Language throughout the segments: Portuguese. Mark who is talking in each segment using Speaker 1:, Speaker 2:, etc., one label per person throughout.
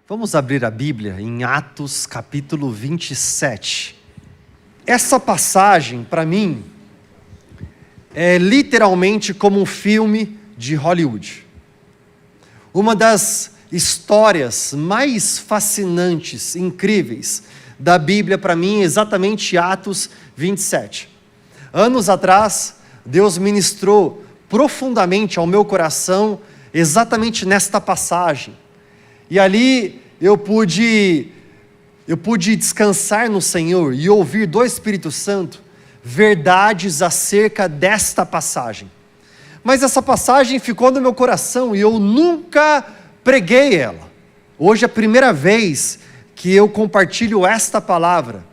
Speaker 1: Vamos abrir a Bíblia em Atos capítulo 27. Essa passagem, para mim, é literalmente como um filme de Hollywood. Uma das histórias mais fascinantes, incríveis da Bíblia para mim é exatamente Atos 27. Anos atrás, Deus ministrou profundamente ao meu coração exatamente nesta passagem. E ali eu pude descansar no Senhor e ouvir do Espírito Santo verdades acerca desta passagem. Mas essa passagem ficou no meu coração e eu nunca preguei ela. Hoje é a primeira vez que eu compartilho esta palavra.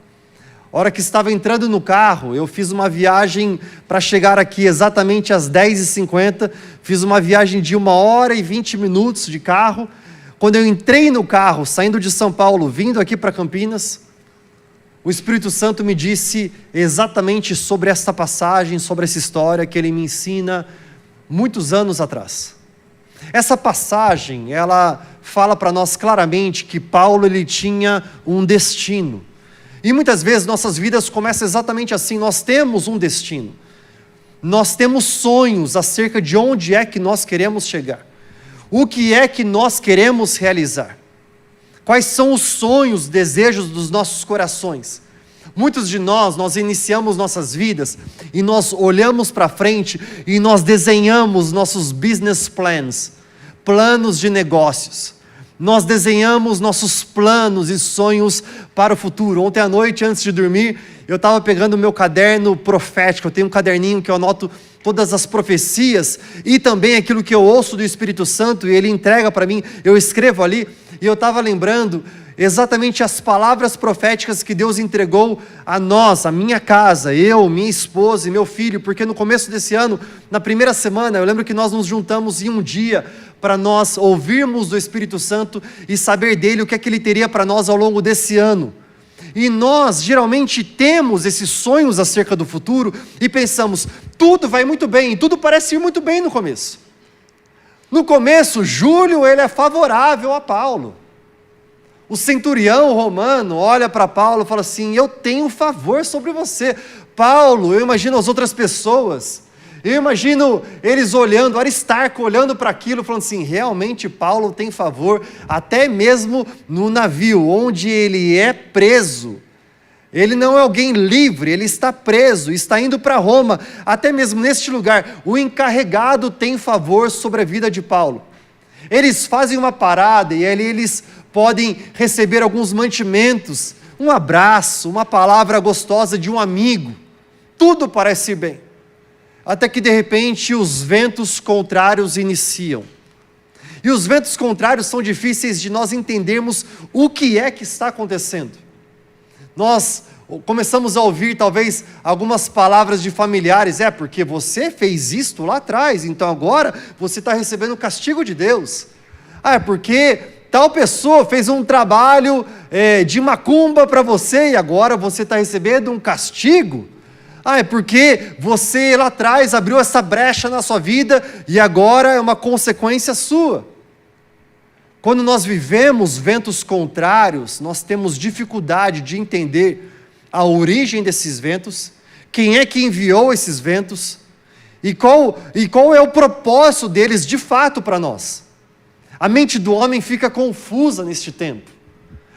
Speaker 1: A hora que estava entrando no carro, eu fiz uma viagem para chegar aqui exatamente às 10h50, fiz uma viagem de 1h20 de carro. Quando eu entrei no carro, saindo de São Paulo, vindo aqui para Campinas, o Espírito Santo me disse exatamente sobre esta passagem, sobre essa história que ele me ensina muitos anos atrás. Essa passagem, ela fala para nós claramente que Paulo ele tinha um destino. E muitas vezes nossas vidas começam exatamente assim, nós temos um destino. Nós temos sonhos acerca de onde é que nós queremos chegar. O que é que nós queremos realizar? Quais são os sonhos, desejos dos nossos corações? Muitos de nós iniciamos nossas vidas e nós olhamos para frente e nós desenhamos nossos business plans, planos de negócios. Nós desenhamos nossos planos e sonhos para o futuro. Ontem à noite, antes de dormir, eu estava pegando o meu caderno profético. Eu tenho um caderninho que eu anoto todas as profecias e também aquilo que eu ouço do Espírito Santo e Ele entrega para mim, eu escrevo ali. E eu estava lembrando exatamente as palavras proféticas que Deus entregou a nós, a minha casa, eu, minha esposa e meu filho, porque no começo desse ano, na primeira semana, eu lembro que nós nos juntamos em um dia para nós ouvirmos do Espírito Santo e saber dele o que é que ele teria para nós ao longo desse ano. E nós geralmente temos esses sonhos acerca do futuro e pensamos, tudo vai muito bem, tudo parece ir muito bem no começo. No começo, Júlio ele é favorável a Paulo. O centurião romano olha para Paulo e fala assim, eu tenho favor sobre você. Paulo, eu imagino as outras pessoas, eu imagino eles olhando, Aristarco olhando para aquilo, falando assim, realmente Paulo tem favor, até mesmo no navio, onde ele é preso. Ele não é alguém livre, ele está preso, está indo para Roma, até mesmo neste lugar, o encarregado tem favor sobre a vida de Paulo. Eles fazem uma parada e ali eles podem receber alguns mantimentos, um abraço, uma palavra gostosa de um amigo, tudo parece ir bem, até que de repente os ventos contrários iniciam, e os ventos contrários são difíceis de nós entendermos o que é que está acontecendo. Nós começamos a ouvir talvez algumas palavras de familiares, porque você fez isto lá atrás, então agora você está recebendo o castigo de Deus, porque tal pessoa fez um trabalho de macumba para você e agora você está recebendo um castigo. É porque você lá atrás abriu essa brecha na sua vida e agora é uma consequência sua. Quando nós vivemos ventos contrários, nós temos dificuldade de entender a origem desses ventos, quem é que enviou esses ventos e qual é o propósito deles de fato para nós. A mente do homem fica confusa neste tempo.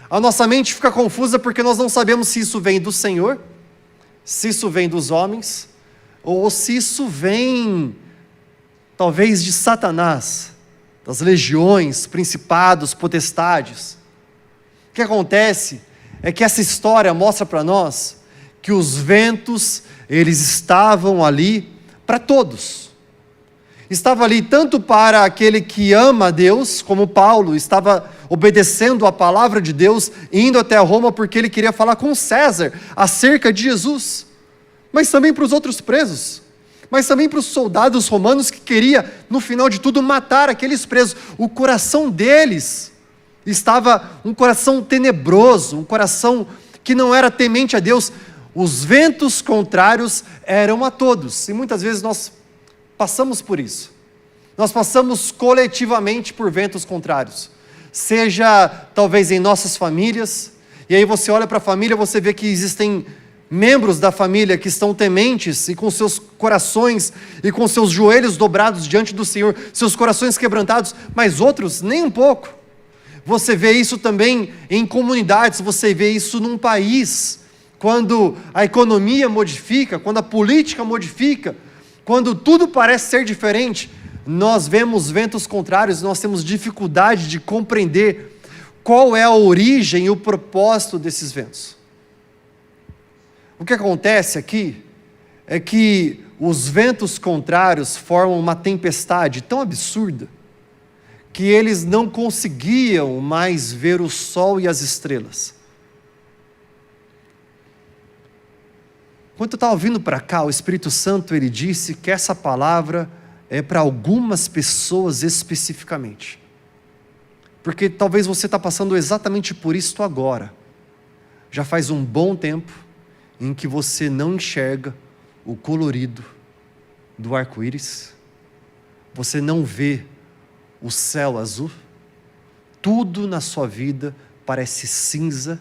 Speaker 1: A nossa mente fica confusa porque nós não sabemos se isso vem do Senhor, se isso vem dos homens, ou se isso vem, talvez, de Satanás, das legiões, principados, potestades. O que acontece é que essa história mostra para nós que os ventos, eles estavam ali para todos. Estava ali tanto para aquele que ama a Deus, como Paulo estava obedecendo a palavra de Deus, indo até Roma porque ele queria falar com César acerca de Jesus, mas também para os outros presos, mas também para os soldados romanos que queria, no final de tudo, matar aqueles presos. O coração deles estava um coração tenebroso, um coração que não era temente a Deus. Os ventos contrários eram a todos, e muitas vezes nós passamos por isso. Nós passamos coletivamente por ventos contrários. seja talvez em nossas famílias, e aí você olha para a família, você vê que existem membros da família que estão tementes e com seus corações e com seus joelhos dobrados diante do Senhor, seus corações quebrantados, mas outros nem um pouco. Você vê isso também em comunidades, você vê isso num país, quando a economia modifica, quando a política modifica, quando tudo parece ser diferente, nós vemos ventos contrários, nós temos dificuldade de compreender qual é a origem e o propósito desses ventos. O que acontece aqui é que os ventos contrários formam uma tempestade tão absurda que eles não conseguiam mais ver o sol e as estrelas. Quando eu estava vindo para cá, o Espírito Santo ele disse que essa palavra é para algumas pessoas especificamente. Porque talvez você está passando exatamente por isto agora. Já faz um bom tempo em que você não enxerga o colorido do arco-íris, você não vê o céu azul, tudo na sua vida parece cinza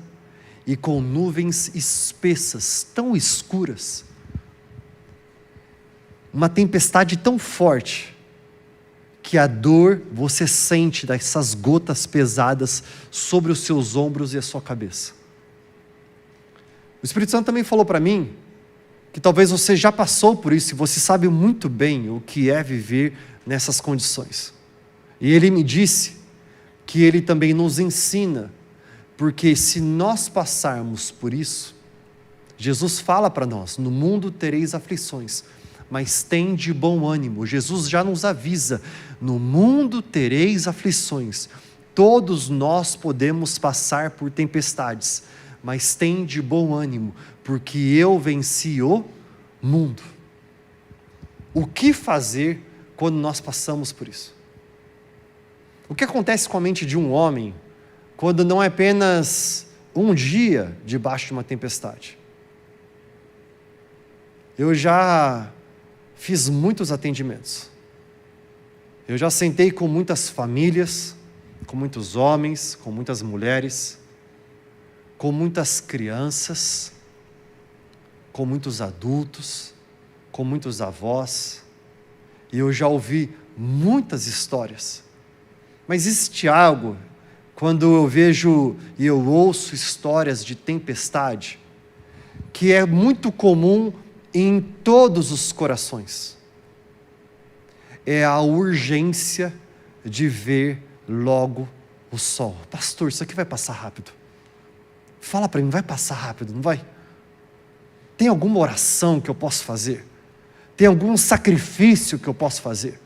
Speaker 1: e com nuvens espessas, tão escuras, uma tempestade tão forte, que a dor você sente dessas gotas pesadas sobre os seus ombros e a sua cabeça. O Espírito Santo também falou para mim, que talvez você já passou por isso, e você sabe muito bem o que é viver nessas condições. E ele me disse, que ele também nos ensina, porque se nós passarmos por isso, Jesus fala para nós, no mundo tereis aflições, mas tende bom ânimo. Jesus já nos avisa, no mundo tereis aflições, todos nós podemos passar por tempestades, mas tende bom ânimo, porque eu venci o mundo. O que fazer quando nós passamos por isso? O que acontece com a mente de um homem, quando não é apenas um dia debaixo de uma tempestade? Eu já fiz muitos atendimentos, eu já sentei com muitas famílias, com muitos homens, com muitas mulheres, com muitas crianças, com muitos adultos, com muitos avós, e eu já ouvi muitas histórias, mas existe algo, quando eu vejo e eu ouço histórias de tempestade, que é muito comum em todos os corações, é a urgência de ver logo o sol. Pastor, isso aqui vai passar rápido. Fala para mim, vai passar rápido, não vai? Tem alguma oração que eu posso fazer? Tem algum sacrifício que eu posso fazer?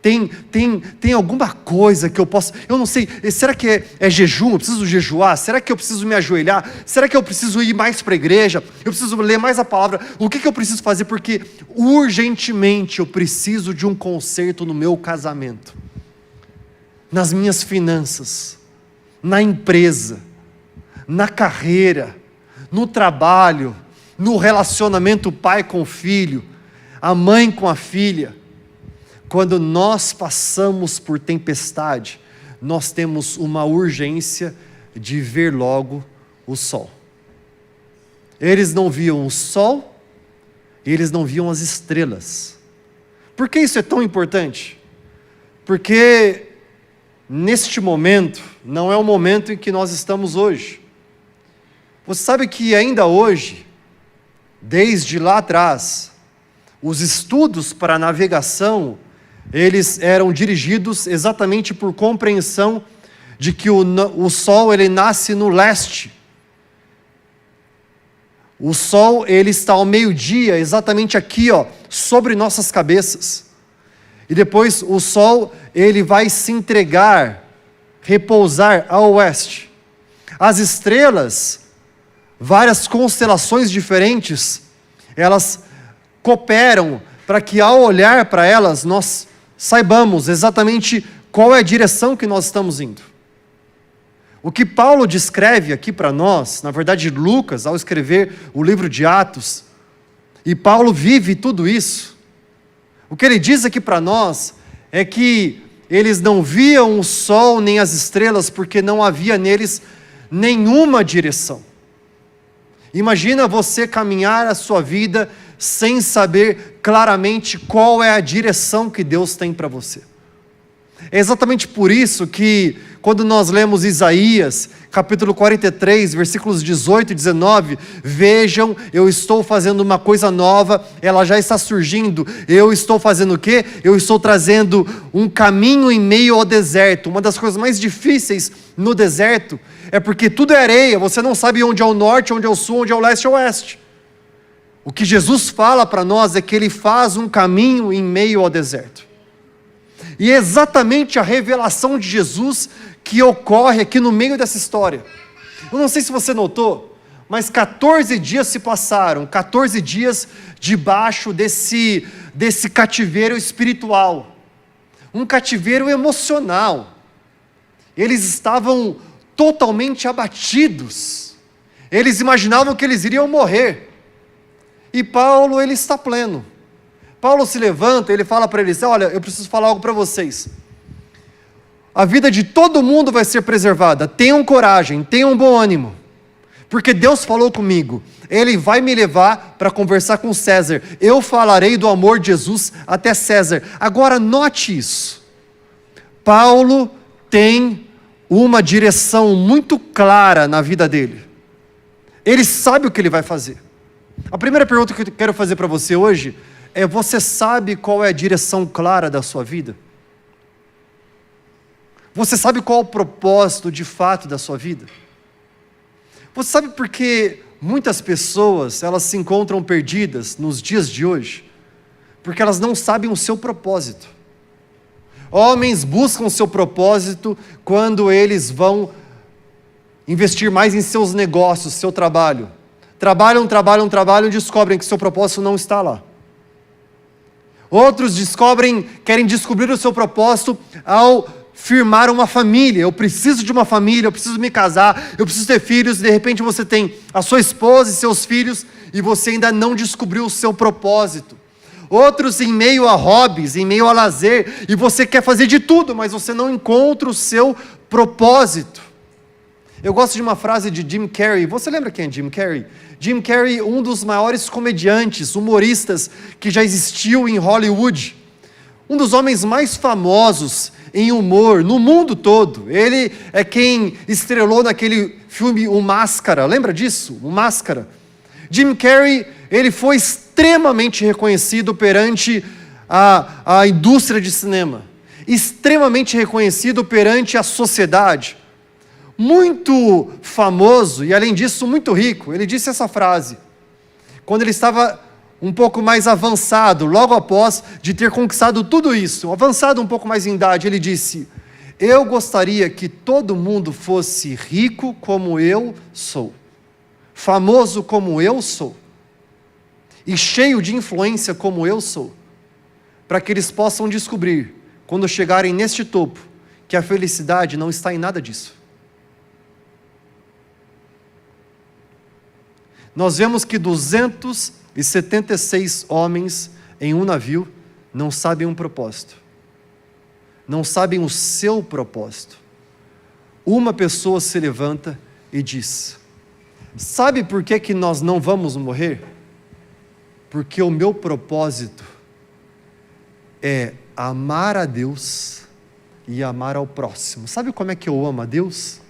Speaker 1: Tem alguma coisa que eu posso... Eu não sei, será que é jejum? Eu preciso jejuar? Será que eu preciso me ajoelhar? Será que eu preciso ir mais para a igreja? Eu preciso ler mais a palavra? O que eu preciso fazer? Porque urgentemente eu preciso de um conserto no meu casamento, nas minhas finanças, na empresa, na carreira, no trabalho, no relacionamento pai com o filho, a mãe com a filha. Quando nós passamos por tempestade, nós temos uma urgência de ver logo o sol. Eles não viam o sol, eles não viam as estrelas. Por que isso é tão importante? Porque neste momento, não é o momento em que nós estamos hoje. Você sabe que ainda hoje, desde lá atrás, os estudos para navegação, eles eram dirigidos exatamente por compreensão de que o sol ele nasce no leste. O sol ele está ao meio-dia, exatamente aqui, sobre nossas cabeças. E depois o sol ele vai se entregar, repousar ao oeste. As estrelas, várias constelações diferentes, elas cooperam para que ao olhar para elas nós saibamos exatamente qual é a direção que nós estamos indo. O que Paulo descreve aqui para nós, na verdade Lucas, ao escrever o livro de Atos, e Paulo vive tudo isso, o que ele diz aqui para nós é que eles não viam o sol nem as estrelas, porque não havia neles nenhuma direção. Imagina você caminhar a sua vida sem saber claramente qual é a direção que Deus tem para você. É exatamente por isso que, quando nós lemos Isaías, capítulo 43, versículos 18 e 19, vejam, eu estou fazendo uma coisa nova, ela já está surgindo, eu estou fazendo o quê? Eu estou trazendo um caminho em meio ao deserto. Uma das coisas mais difíceis no deserto é porque tudo é areia, você não sabe onde é o norte, onde é o sul, onde é o leste ou o oeste. O que Jesus fala para nós é que Ele faz um caminho em meio ao deserto. E é exatamente a revelação de Jesus que ocorre aqui no meio dessa história. Eu não sei se você notou, mas 14 dias se passaram, 14 dias debaixo desse cativeiro espiritual, um cativeiro emocional. Eles estavam totalmente abatidos, eles imaginavam que eles iriam morrer, e Paulo, ele está pleno. Paulo se levanta, ele fala para eles: olha, eu preciso falar algo para vocês. A vida de todo mundo vai ser preservada. Tenham coragem, tenham bom ânimo. Porque Deus falou comigo. Ele vai me levar para conversar com César. Eu falarei do amor de Jesus até César. Agora note isso. Paulo tem uma direção muito clara na vida dele. Ele sabe o que ele vai fazer. A primeira pergunta que eu quero fazer para você hoje é: você sabe qual é a direção clara da sua vida? Você sabe qual é o propósito de fato da sua vida? Você sabe por que muitas pessoas, elas se encontram perdidas nos dias de hoje? Porque elas não sabem o seu propósito. Homens buscam o seu propósito quando eles vão investir mais em seus negócios, seu trabalho. Trabalham e descobrem que seu propósito não está lá. Outros querem descobrir o seu propósito ao firmar uma família. Eu preciso de uma família, eu preciso me casar, eu preciso ter filhos. De repente você tem a sua esposa e seus filhos e você ainda não descobriu o seu propósito. Outros em meio a hobbies, em meio a lazer, e você quer fazer de tudo, mas você não encontra o seu propósito. Eu gosto de uma frase de Jim Carrey. Você lembra quem é Jim Carrey? Jim Carrey, um dos maiores comediantes, humoristas que já existiu em Hollywood. Um dos homens mais famosos em humor no mundo todo. Ele é quem estrelou naquele filme O Máscara. Lembra disso? O Máscara. Jim Carrey, ele foi extremamente reconhecido perante a indústria de cinema. Extremamente reconhecido perante a sociedade. Muito famoso e, além disso, muito rico. Ele disse essa frase quando ele estava um pouco mais avançado, logo após de ter conquistado tudo isso, avançado um pouco mais em idade. Ele disse: eu gostaria que todo mundo fosse rico como eu sou, famoso como eu sou, e cheio de influência como eu sou, para que eles possam descobrir, quando chegarem neste topo, que a felicidade não está em nada disso. Nós vemos que 276 homens em um navio não sabem um propósito. Não sabem o seu propósito. Uma pessoa se levanta e diz: sabe por que nós não vamos morrer? Porque o meu propósito é amar a Deus e amar ao próximo. Sabe como é que eu amo a Deus?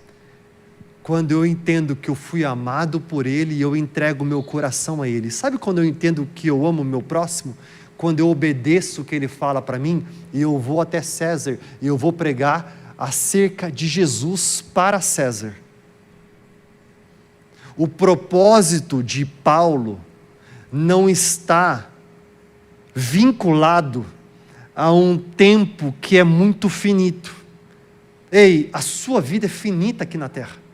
Speaker 1: Quando eu entendo que eu fui amado por Ele e eu entrego meu coração a Ele. Sabe quando eu entendo que eu amo o meu próximo? Quando eu obedeço o que Ele fala para mim, e eu vou até César, e eu vou pregar acerca de Jesus para César. O propósito de Paulo não está vinculado a um tempo que é muito finito. Ei, a sua vida é finita aqui na terra.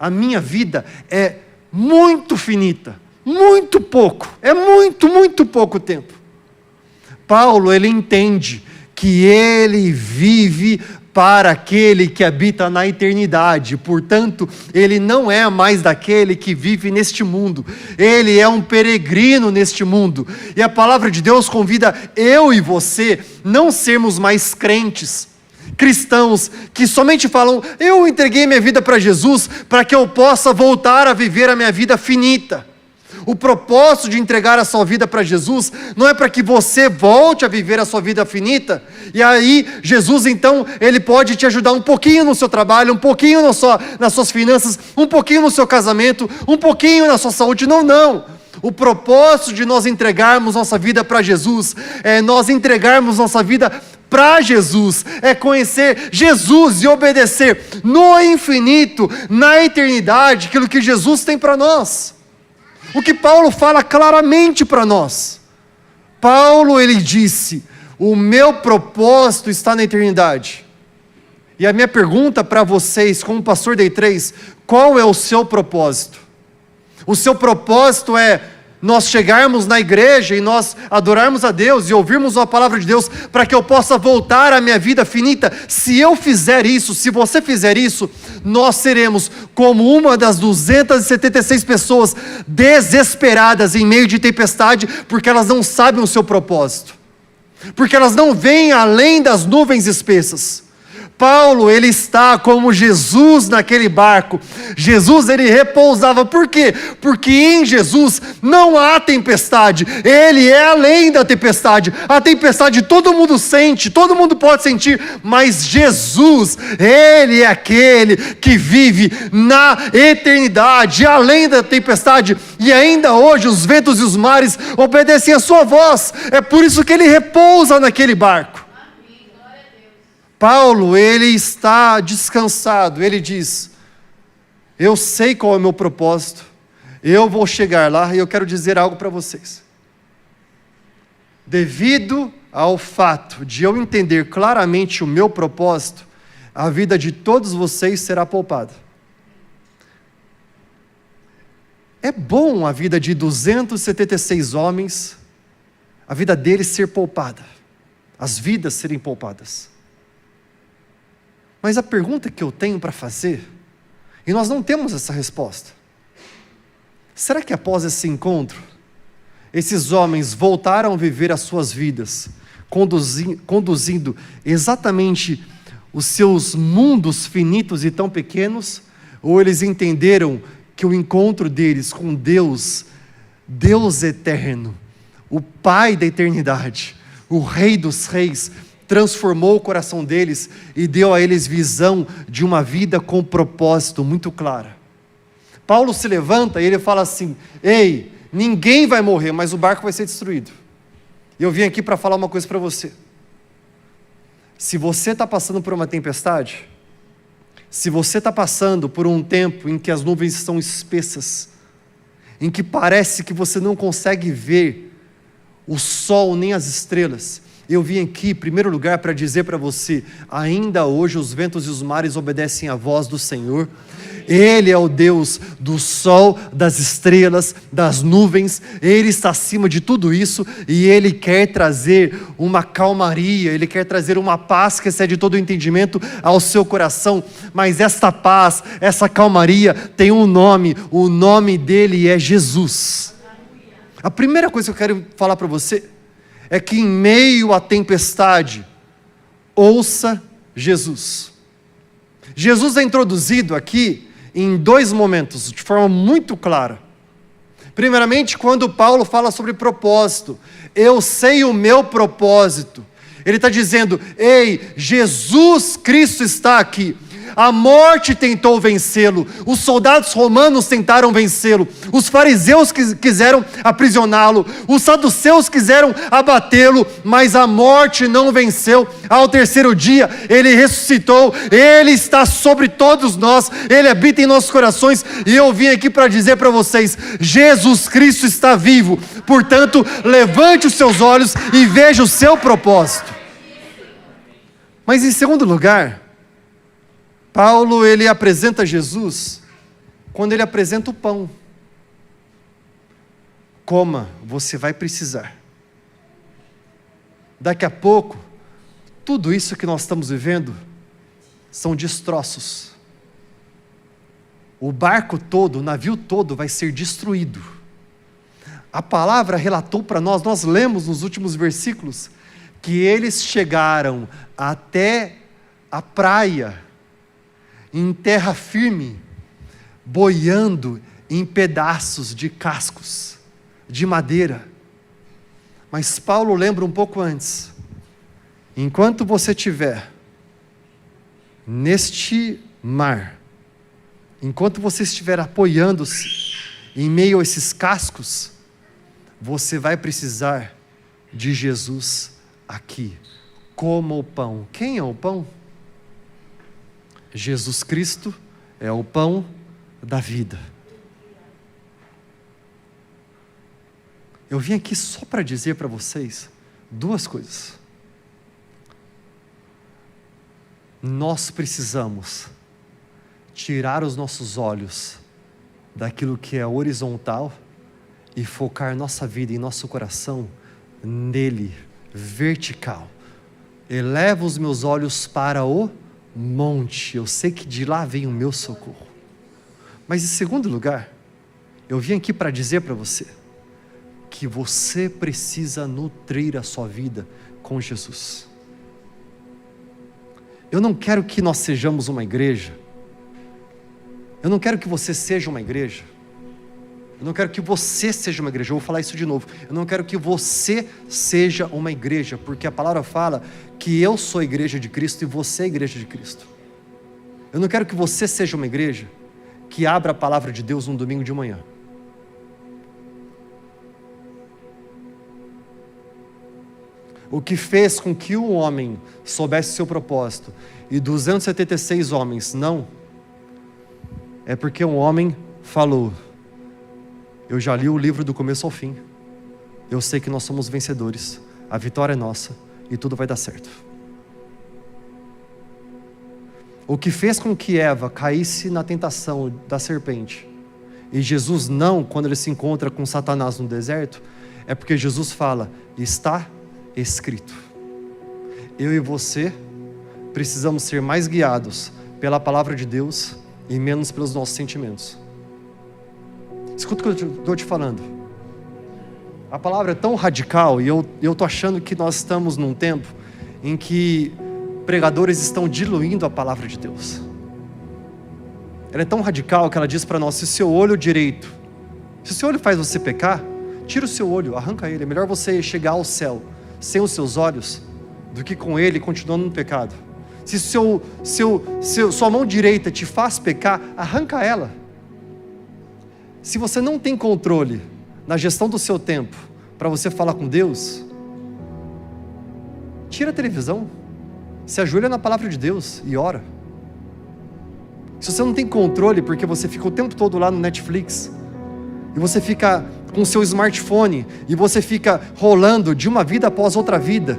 Speaker 1: A minha vida é muito finita, muito pouco, é muito pouco tempo. Paulo, ele entende que ele vive para aquele que habita na eternidade, portanto, ele não é mais daquele que vive neste mundo, ele é um peregrino neste mundo, e a palavra de Deus convida eu e você não sermos mais crentes, cristãos que somente falam: eu entreguei minha vida para Jesus para que eu possa voltar a viver a minha vida finita. O propósito de entregar a sua vida para Jesus não é para que você volte a viver a sua vida finita, e aí Jesus então, ele pode te ajudar um pouquinho no seu trabalho, um pouquinho nas suas finanças, um pouquinho no seu casamento, um pouquinho na sua saúde. Não. O propósito de nós entregarmos nossa vida para Jesus é nós entregarmos nossa vida para Jesus, é conhecer Jesus e obedecer no infinito, na eternidade, aquilo que Jesus tem para nós. O que Paulo fala claramente para nós. Paulo, ele disse: o meu propósito está na eternidade. E a minha pergunta para vocês, como pastor da I3, qual é o seu propósito? O seu propósito é nós chegarmos na igreja e nós adorarmos a Deus e ouvirmos a palavra de Deus para que eu possa voltar à minha vida finita. Se eu fizer isso, se você fizer isso, nós seremos como uma das 276 pessoas desesperadas em meio de tempestade, porque elas não sabem o seu propósito, porque elas não veem além das nuvens espessas. Paulo, ele está como Jesus naquele barco. Jesus, ele repousava. Por quê? Porque em Jesus não há tempestade. Ele é além da tempestade. A tempestade todo mundo sente, todo mundo pode sentir, mas Jesus, ele é aquele que vive na eternidade, além da tempestade, e ainda hoje os ventos e os mares obedecem a sua voz. É por isso que ele repousa naquele barco. Paulo, ele está descansado, ele diz: eu sei qual é o meu propósito, eu vou chegar lá, e eu quero dizer algo para vocês. Devido ao fato de eu entender claramente o meu propósito, a vida de todos vocês será poupada. É bom a vida de 276 homens, a vida deles ser poupada, as vidas serem poupadas. Mas a pergunta que eu tenho para fazer, e nós não temos essa resposta: será que após esse encontro, esses homens voltaram a viver as suas vidas, conduzindo exatamente os seus mundos finitos e tão pequenos, ou eles entenderam que o encontro deles com Deus, Deus eterno, o Pai da eternidade, o Rei dos Reis, transformou o coração deles e deu a eles visão de uma vida com propósito muito clara? Paulo se levanta e ele fala assim: ei, ninguém vai morrer, mas o barco vai ser destruído. E eu vim aqui para falar uma coisa para você. Se você está passando por uma tempestade, se você está passando por um tempo em que as nuvens estão espessas, em que parece que você não consegue ver o sol nem as estrelas, eu vim aqui, em primeiro lugar, para dizer para você: ainda hoje os ventos e os mares obedecem à voz do Senhor. Ele é o Deus do sol, das estrelas, das nuvens. Ele está acima de tudo isso e Ele quer trazer uma calmaria, Ele quer trazer uma paz que excede todo o entendimento ao seu coração. Mas esta paz, essa calmaria tem um nome, o nome dele é Jesus. A primeira coisa que eu quero falar para você é que em meio à tempestade, ouça Jesus. Jesus é introduzido aqui em dois momentos, de forma muito clara. Primeiramente, quando Paulo fala sobre propósito: eu sei o meu propósito. Ele está dizendo: ei, Jesus Cristo está aqui. A morte tentou vencê-lo, os soldados romanos tentaram vencê-lo, os fariseus quiseram aprisioná-lo, os saduceus quiseram abatê-lo, mas a morte não venceu. Ao terceiro dia, ele ressuscitou, ele está sobre todos nós, ele habita em nossos corações, e eu vim aqui para dizer para vocês: Jesus Cristo está vivo. Portanto, levante os seus olhos e veja o seu propósito. Mas em segundo lugar, Paulo, ele apresenta Jesus quando ele apresenta o pão. Coma, você vai precisar. Daqui a pouco, tudo isso que nós estamos vivendo são destroços. O barco todo, o navio todo vai ser destruído. A palavra relatou para nós, nós lemos nos últimos versículos, que eles chegaram até à praia, em terra firme, boiando em pedaços de cascos, de madeira. Mas Paulo lembra um pouco antes: enquanto você estiver neste mar, enquanto você estiver apoiando-se em meio a esses cascos, você vai precisar de Jesus aqui, como o pão. Quem é o pão? Jesus Cristo é o pão da vida. Eu vim aqui só para dizer para vocês duas coisas. Nós precisamos tirar os nossos olhos daquilo que é horizontal e focar nossa vida e nosso coração nele, vertical. Eleva os meus olhos para o monte, eu sei que de lá vem o meu socorro. Mas em segundo lugar, eu vim aqui para dizer para você que você precisa nutrir a sua vida com Jesus. Eu não quero que nós sejamos uma igreja, eu não quero que você seja uma igreja, eu não quero que você seja uma igreja, eu vou falar isso de novo, eu não quero que você seja uma igreja, porque a palavra fala que eu sou a igreja de Cristo e você é a igreja de Cristo. Eu não quero que você seja uma igreja que abra a palavra de Deus num domingo de manhã. O que fez com que um homem soubesse seu propósito e 276 homens não, é porque um homem falou: eu já li o livro do começo ao fim, eu sei que nós somos vencedores, a vitória é nossa e tudo vai dar certo. O que fez com que Eva caísse na tentação da serpente e Jesus não, quando ele se encontra com Satanás no deserto, é porque Jesus fala: está escrito. Eu e você precisamos ser mais guiados pela palavra de Deus e menos pelos nossos sentimentos. Escuta o que eu estou te falando. A palavra é tão radical e eu estou achando que nós estamos num tempo em que pregadores estão diluindo a palavra de Deus. Ela é tão radical que ela diz para nós: se o seu olho direito, se o seu olho faz você pecar, tira o seu olho, arranca ele. É melhor você chegar ao céu sem os seus olhos do que com ele continuando no pecado. Se sua mão direita te faz pecar, arranca ela. Se você não tem controle na gestão do seu tempo para você falar com Deus, tira a televisão, se ajoelha na palavra de Deus e ora. Se você não tem controle porque você fica o tempo todo lá no Netflix e você fica com o seu smartphone e você fica rolando de uma vida após outra vida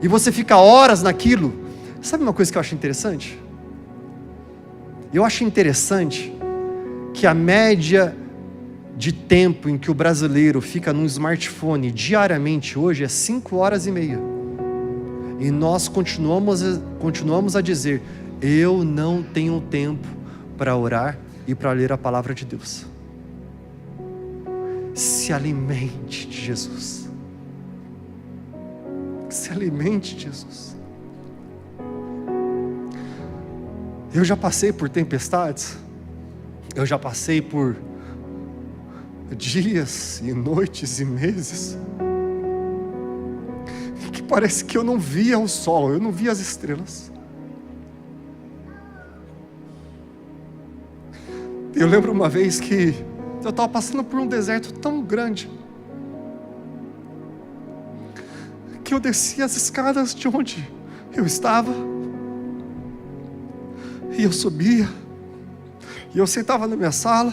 Speaker 1: e você fica horas naquilo, sabe uma coisa que eu acho interessante? Eu acho interessante que a média de tempo em que o brasileiro fica num smartphone diariamente hoje é 5 horas e meia. E nós continuamos a dizer: eu não tenho tempo para orar e para ler a palavra de Deus. Se alimente de Jesus. Se alimente de Jesus. Eu já passei por tempestades, eu já passei por dias e noites e meses que parece que eu não via o sol, eu não via as estrelas. Eu lembro uma vez que eu estava passando por um deserto tão grande que eu descia as escadas de onde eu estava e eu subia e eu sentava na minha sala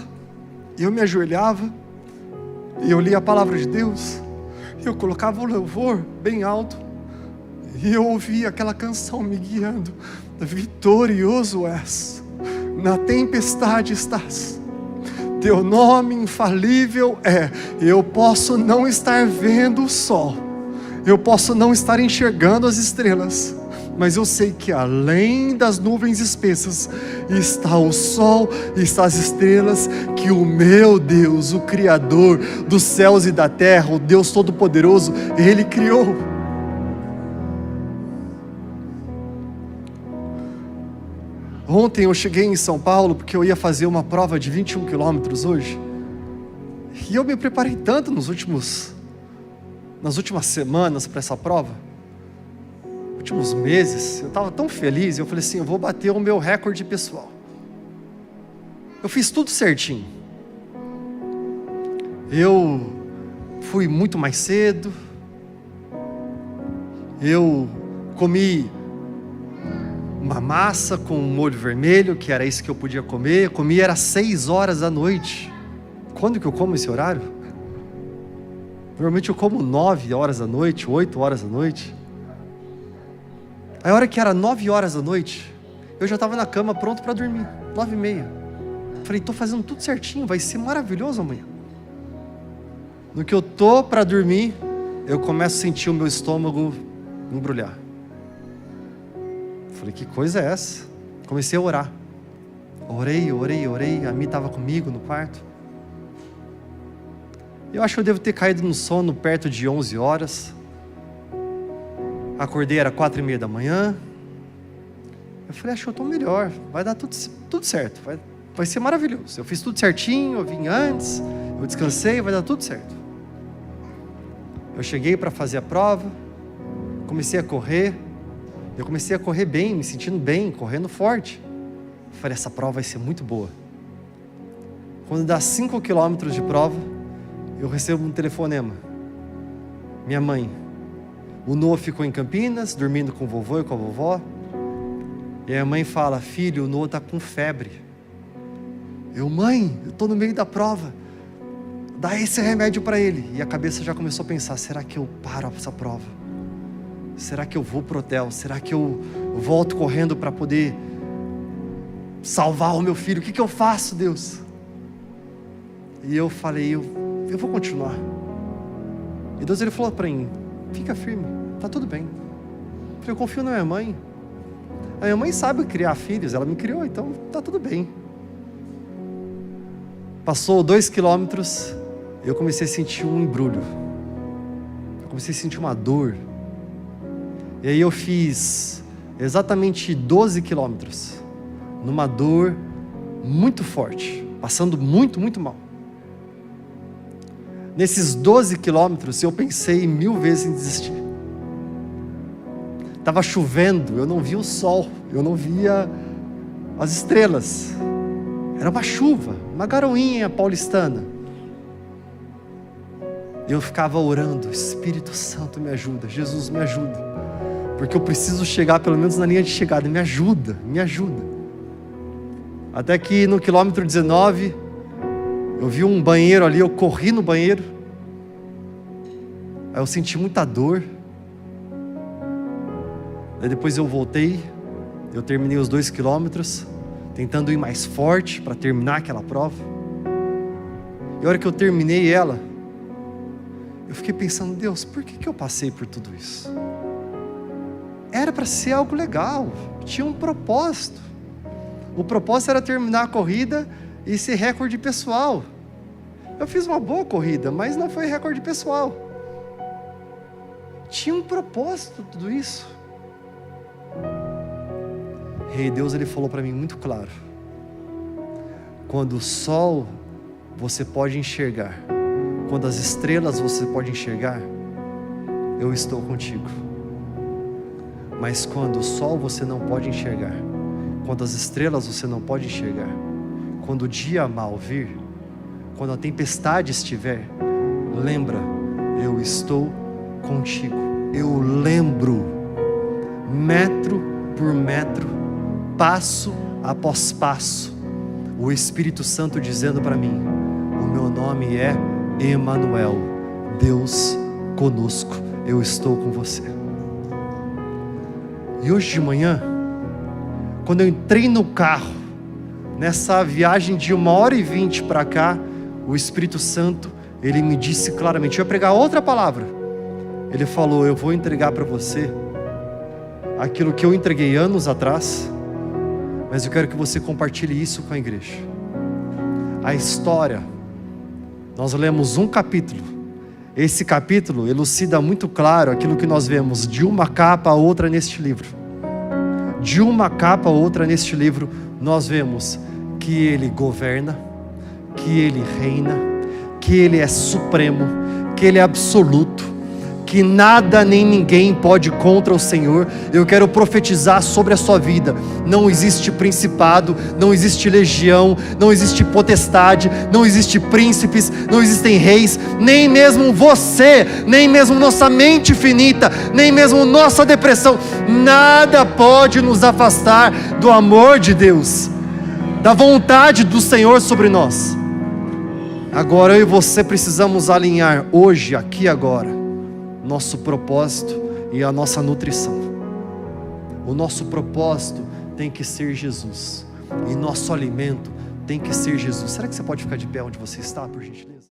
Speaker 1: e eu me ajoelhava e eu lia a palavra de Deus, eu colocava o louvor bem alto e eu ouvia aquela canção me guiando: vitorioso és, na tempestade estás, teu nome infalível é. Eu posso não estar vendo o sol, eu posso não estar enxergando as estrelas, mas eu sei que além das nuvens espessas está o sol, está as estrelas, que o meu Deus, o Criador dos céus e da terra, o Deus Todo-Poderoso, Ele criou. Ontem eu cheguei em São Paulo porque eu ia fazer uma prova de 21 quilômetros hoje. E eu me preparei tanto nas últimas semanas para essa prova. Últimos meses, eu estava tão feliz, eu falei assim, eu vou bater o meu recorde pessoal. Eu fiz tudo certinho. Eu fui muito mais cedo. Eu comi uma massa com molho vermelho, que era isso que eu podia comer. Eu comi, era 6 horas da noite. Quando que eu como esse horário? Normalmente eu como 9 horas da noite, 8 horas da noite. A hora que era 9 horas da noite, eu já estava na cama pronto para dormir, 9h30. Falei, estou fazendo tudo certinho, vai ser maravilhoso amanhã. No que eu estou para dormir, eu começo a sentir o meu estômago embrulhar. Falei, que coisa é essa? Comecei a orar. Orei, a Mi estava comigo no quarto. Eu acho que eu devo ter caído no sono perto de 11 horas. Acordei, era 4h30 da manhã. Eu falei, acho que eu estou melhor, vai dar tudo certo, vai ser maravilhoso. Eu fiz tudo certinho, eu vim antes, eu descansei, vai dar tudo certo. Eu cheguei para fazer a prova, comecei a correr. Eu comecei a correr bem, me sentindo bem, correndo forte. Eu falei, essa prova vai ser muito boa. Quando dá 5 quilômetros de prova, eu recebo um telefonema. Minha mãe, o Noah ficou em Campinas, dormindo com o vovô e com a vovó. E a mãe fala, filho, o Noah está com febre. Mãe, eu estou no meio da prova. Dá esse remédio para ele. E a cabeça já começou a pensar, será que eu paro essa prova? Será que eu vou pro hotel? Será que eu volto correndo para poder salvar o meu filho? O que eu faço, Deus? E eu falei, eu vou continuar. E Deus ele falou para mim, fica firme, tá tudo bem. Eu falei, eu confio na minha mãe. A minha mãe sabe criar filhos, ela me criou, então tá tudo bem. Passou 2 quilômetros, eu comecei a sentir um embrulho. Eu comecei a sentir uma dor. E aí eu fiz exatamente 12 quilômetros, numa dor muito forte, passando muito, muito mal. Nesses 12 quilômetros eu pensei 1000 vezes em desistir. Estava chovendo, eu não via o sol, eu não via as estrelas. Era uma chuva, uma garoinha paulistana. Eu ficava orando, Espírito Santo me ajuda, Jesus me ajuda. Porque eu preciso chegar pelo menos na linha de chegada, me ajuda, me ajuda. Até que no quilômetro 19, eu vi um banheiro ali, eu corri no banheiro. Aí eu senti muita dor. Aí depois eu voltei, eu terminei os 2 quilômetros, tentando ir mais forte para terminar aquela prova. E a hora que eu terminei ela, eu fiquei pensando, Deus, por que eu passei por tudo isso? Era para ser algo legal, tinha um propósito. O propósito era terminar a corrida e ser recorde pessoal. Eu fiz uma boa corrida, mas não foi recorde pessoal. Tinha um propósito tudo isso. Rei Deus, ele falou para mim muito claro. Quando o sol você pode enxergar, quando as estrelas você pode enxergar, eu estou contigo. Mas quando o sol você não pode enxergar, quando as estrelas você não pode enxergar, quando o dia mal vir, quando a tempestade estiver, lembra, eu estou contigo. Eu lembro, metro por metro, passo após passo, o Espírito Santo dizendo para mim, o meu nome é Emanuel, Deus conosco, eu estou com você. E hoje de manhã, quando eu entrei no carro, nessa viagem de 1h20 para cá, o Espírito Santo, ele me disse claramente, eu ia pregar outra palavra. Ele falou, eu vou entregar para você aquilo que eu entreguei anos atrás, mas eu quero que você compartilhe isso com a igreja. A história, nós lemos um capítulo, esse capítulo elucida muito claro aquilo que nós vemos de uma capa a outra neste livro. de uma capa a outra neste livro, nós vemos que Ele governa, que Ele reina, que Ele é supremo, que Ele é absoluto, que nada nem ninguém pode contra o Senhor. Eu quero profetizar sobre a sua vida: não existe principado, não existe legião, não existe potestade, não existe príncipes, não existem reis, nem mesmo você, nem mesmo nossa mente finita, nem mesmo nossa depressão, nada pode nos afastar do amor de Deus, da vontade do Senhor sobre nós. Agora eu e você precisamos alinhar hoje, aqui e agora, nosso propósito e a nossa nutrição. O nosso propósito tem que ser Jesus, e nosso alimento tem que ser Jesus. Será que você pode ficar de pé onde você está, por gentileza?